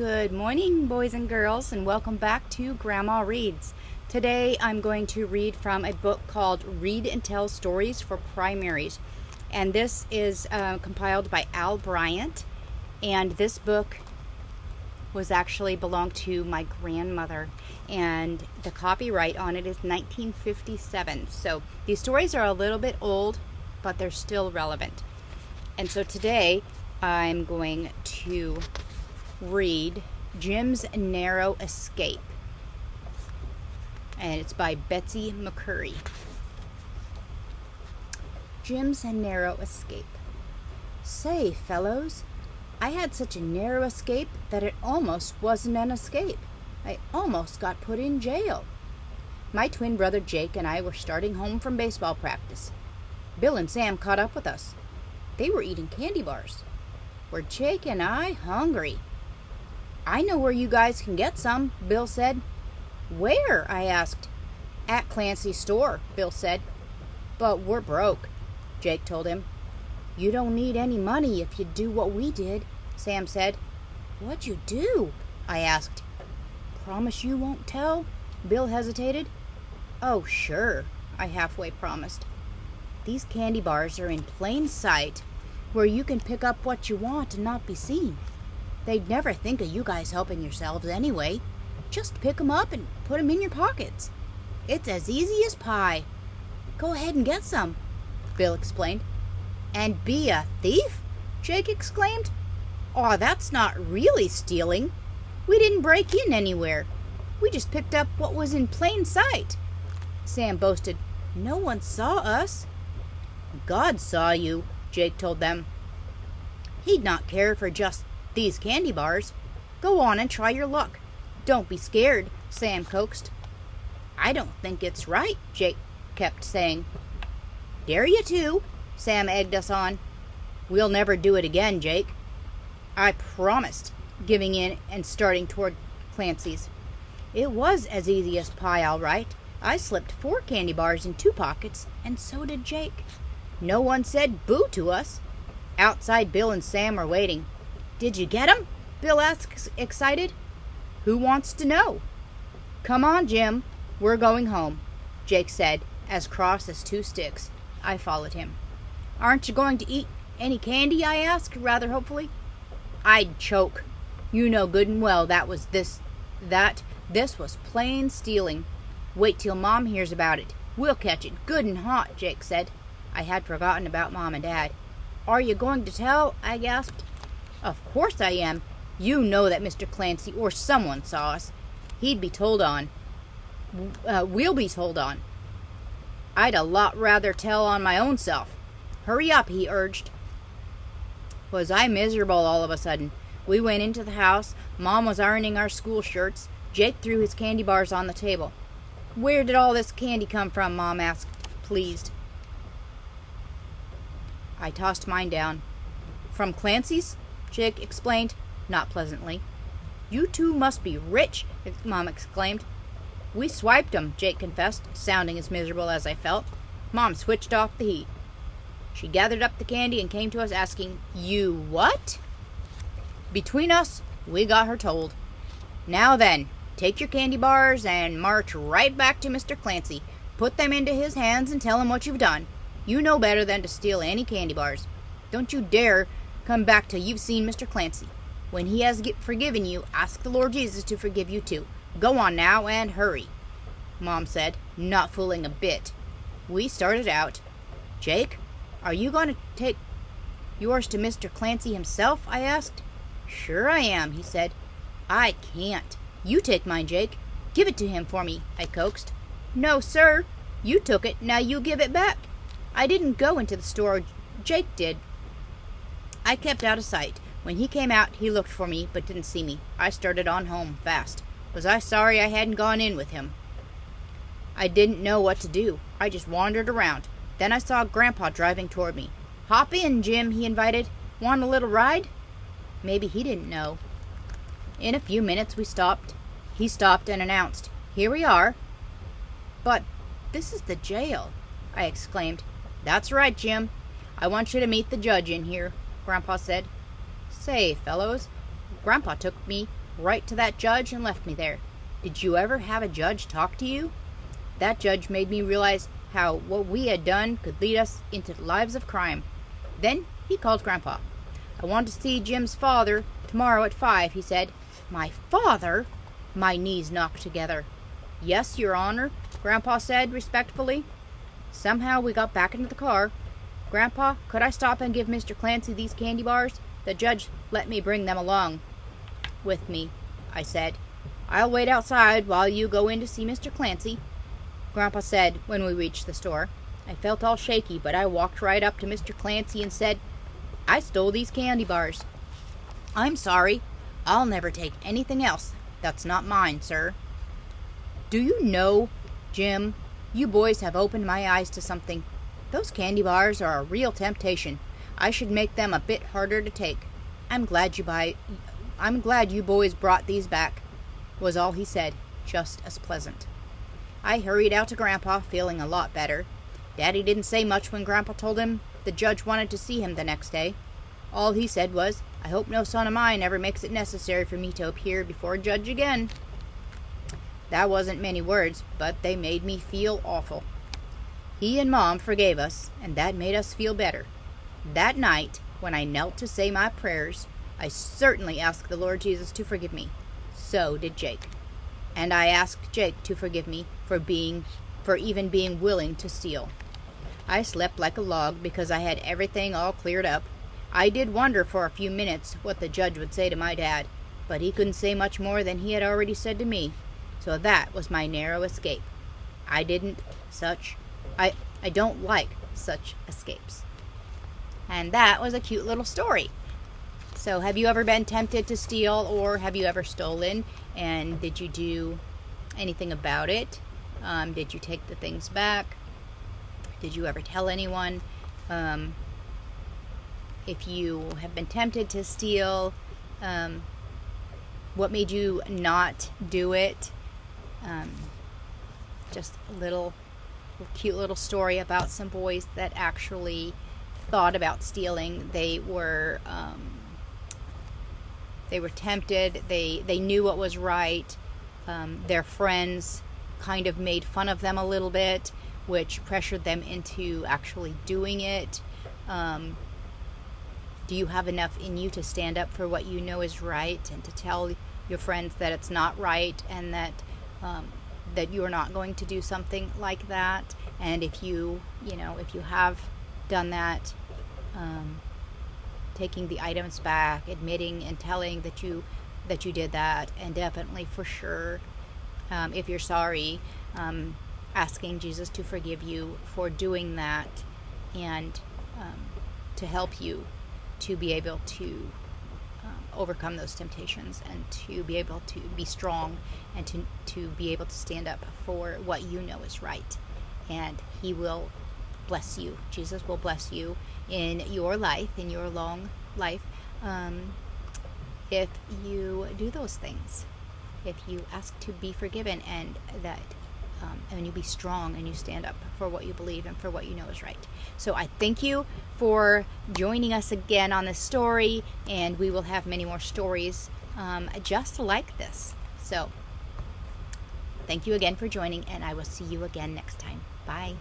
Good morning, boys and girls, and welcome back to Grandma Reads. Today I'm going to read from a book called Read and Tell Stories for Primaries. And this is compiled by Bryant. And this book was actually belonged to my grandmother. And the copyright on it is 1957. So these stories are a little bit old, but they're still relevant. And so today I'm going to read Jim's Narrow Escape, and it's by Betsy McCurry. Jim's Narrow Escape. Say, fellows, I had such a narrow escape that it almost wasn't an escape. I almost got put in jail. My twin brother Jake and I were starting home from baseball practice. Bill and Sam caught up with us. They were eating candy bars. Were Jake and I hungry? I know where you guys can get some, Bill said. Where? I asked. At Clancy's store, Bill said. But we're broke, Jake told him. You don't need any money if you do what we did, Sam said. What'd you do? I asked. Promise you won't tell? Bill hesitated. Oh, sure, I halfway promised. These candy bars are in plain sight, where you can pick up what you want and not be seen. They'd never think of you guys helping yourselves anyway. Just pick 'em up and put 'em in your pockets. It's as easy as pie. Go ahead and get some, Bill explained. And be a thief? Jake exclaimed. Aw, that's not really stealing. We didn't break in anywhere. We just picked up what was in plain sight. Sam boasted. No one saw us. God saw you, Jake told them. He'd not care for just these candy bars. Go on and try your luck. Don't be scared, Sam coaxed. I don't think it's right, Jake kept saying. Dare you to, Sam egged us on. We'll never do it again, Jake. I promised, giving in and starting toward Clancy's. It was as easy as pie, all right. I slipped 4 candy bars in 2 pockets, and so did Jake. No one said boo to us. Outside, Bill and Sam were waiting. Did you get 'em? Bill asked, excited. Who wants to know? Come on, Jim. We're going home, Jake said, as cross as 2 sticks. I followed him. Aren't you going to eat any candy? I asked, rather hopefully. I'd choke. You know good and well this was plain stealing. Wait till Mom hears about it. We'll catch it good and hot, Jake said. I had forgotten about Mom and Dad. Are you going to tell? I gasped. Of course I am. You know that Mr. Clancy or someone saw us. He'd be told on. We'll be told on. I'd a lot rather tell on my own self. Hurry up, he urged. Was I miserable all of a sudden? We went into the house. Mom was ironing our school shirts. Jake threw his candy bars on the table. Where did all this candy come from? Mom asked, pleased. I tossed mine down. From Clancy's? Jake explained, not pleasantly. You two must be rich, Mom exclaimed. We swiped 'em, Jake confessed, sounding as miserable as I felt. Mom switched off the heat. She gathered up the candy and came to us asking, You what? Between us, we got her told. Now then, take your candy bars and march right back to Mr. Clancy. Put them into his hands and tell him what you've done. You know better than to steal any candy bars. Don't you dare come back till you've seen Mr. Clancy. When he has forgiven you, ask the Lord Jesus to forgive you too. Go on now and hurry, Mom said, not fooling a bit. We started out. Jake, are you going to take yours to Mr. Clancy himself? I asked. Sure I am, he said. I can't. You take mine, Jake. Give it to him for me, I coaxed. No, sir. You took it. Now you give it back. I didn't go into the store. Jake did. I kept out of sight. When he came out, he looked for me, but didn't see me. I started on home, fast. Was I sorry I hadn't gone in with him? I didn't know what to do. I just wandered around. Then I saw Grandpa driving toward me. Hop in, Jim, he invited. Want a little ride? Maybe he didn't know. In a few minutes we stopped. He stopped and announced, Here we are. But this is the jail, I exclaimed. That's right, Jim. I want you to meet the judge in here, Grandpa said. Say, fellows, Grandpa took me right to that judge and left me there. Did you ever have a judge talk to you? That judge made me realize how what we had done could lead us into lives of crime. Then he called Grandpa. I want to see Jim's father tomorrow at 5, he said. My father? My knees knocked together. Yes, Your Honor, Grandpa said respectfully. Somehow we got back into the car. Grandpa, could I stop and give Mr. Clancy these candy bars? The judge let me bring them along with me, I said. I'll wait outside while you go in to see Mr. Clancy, Grandpa said when we reached the store. I felt all shaky, but I walked right up to Mr. Clancy and said, I stole these candy bars. I'm sorry. I'll never take anything else that's not mine, sir. Do you know, Jim, you boys have opened my eyes to something. Those candy bars are a real temptation. I should make them a bit harder to take. I'm glad you boys brought these back, was all he said, just as pleasant. I hurried out to Grandpa, feeling a lot better. Daddy didn't say much when Grandpa told him the judge wanted to see him the next day. All he said was, I hope no son of mine ever makes it necessary for me to appear before a judge again. That wasn't many words, but they made me feel awful. He and Mom forgave us, and that made us feel better. That night, when I knelt to say my prayers, I certainly asked the Lord Jesus to forgive me. So did Jake. And I asked Jake to forgive me for even being willing to steal. I slept like a log because I had everything all cleared up. I did wonder for a few minutes what the judge would say to my dad, but he couldn't say much more than he had already said to me. So that was my narrow escape. I don't like such escapes. And that was a cute little story. So have you ever been tempted to steal, or have you ever stolen? And did you do anything about it? Did you take the things back? Did you ever tell anyone? If you have been tempted to steal, what made you not do it? Just a cute little story about some boys that actually thought about stealing. They were tempted. They knew what was right. Their friends kind of made fun of them a little bit, which pressured them into actually doing it. Do you have enough in you to stand up for what you know is right, and to tell your friends that it's not right, and that you're not going to do something like that? And if you have done that, taking the items back, admitting and telling that you did that, and definitely for sure, if you're sorry, asking Jesus to forgive you for doing that, and to help you to be able to overcome those temptations, and to be able to be strong, and to be able to stand up for what you know is right. And he will bless you. Jesus will bless you in your life, in your long life, if you do those things, if you ask to be forgiven, and you be strong, and you stand up for what you believe and for what you know is right. So I thank you for joining us again on this story, and we will have many more stories just like this. So thank you again for joining, and I will see you again next time. Bye.